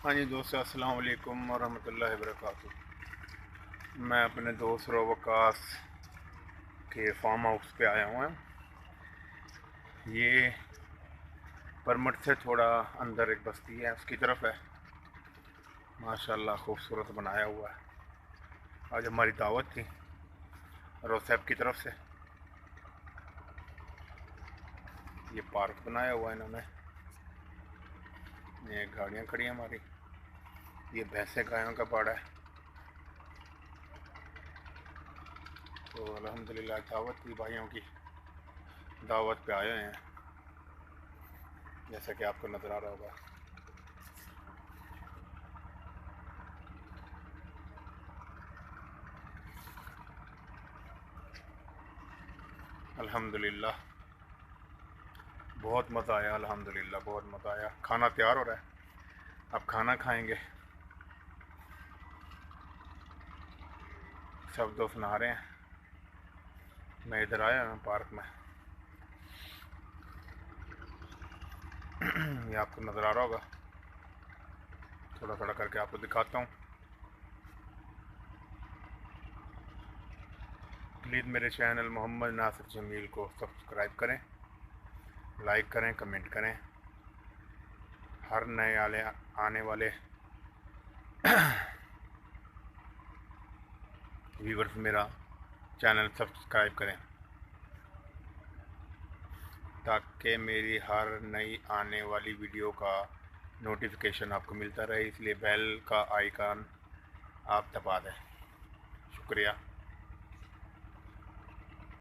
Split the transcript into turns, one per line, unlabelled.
ہاں جی دوستو، السلام علیکم ورحمۃ اللہ وبرکاتہ۔ میں اپنے دوست روبکاس کے فارم ہاؤس پہ آیا ہوں۔ یہ پرمٹ سے تھوڑا اندر ایک بستی ہے، اس کی طرف ہے۔ ماشاءاللہ خوبصورت بنایا ہوا ہے۔ آج ہماری دعوت تھی روز صاحب کی طرف سے۔ یہ پارک بنایا ہوا ہے انہوں نے، یہ گاڑیاں کھڑی ہیں ہماری، یہ بھینسیں گایوں کا پاڑا ہے۔ تو الحمدللہ دعوت تھی، بھائیوں کی دعوت پہ آئے ہوئے ہیں، جیسا کہ آپ کو نظر آ رہا ہوگا۔ الحمدللہ بہت مزہ آیا، الحمدللہ بہت مزہ آیا۔ کھانا تیار ہو رہا ہے، اب کھانا کھائیں گے۔ سب دوست نہا رہے ہیں، میں ادھر آیا ہوں پارک میں۔ یہ آپ کو نظر آ رہا ہوگا، تھوڑا تھوڑا کر کے آپ کو دکھاتا ہوں۔ پلیز میرے چینل محمد ناصر جمیل کو سبسکرائب کریں، لائک کریں، کمنٹ کریں۔ ہر نئے آنے والے ویورز میرا چینل سبسکرائب کریں تاکہ میری ہر نئی آنے والی ویڈیو کا نوٹیفیکیشن آپ کو ملتا رہے، اس لیے بیل کا آئیکن آپ دبا دیں۔ شکریہ۔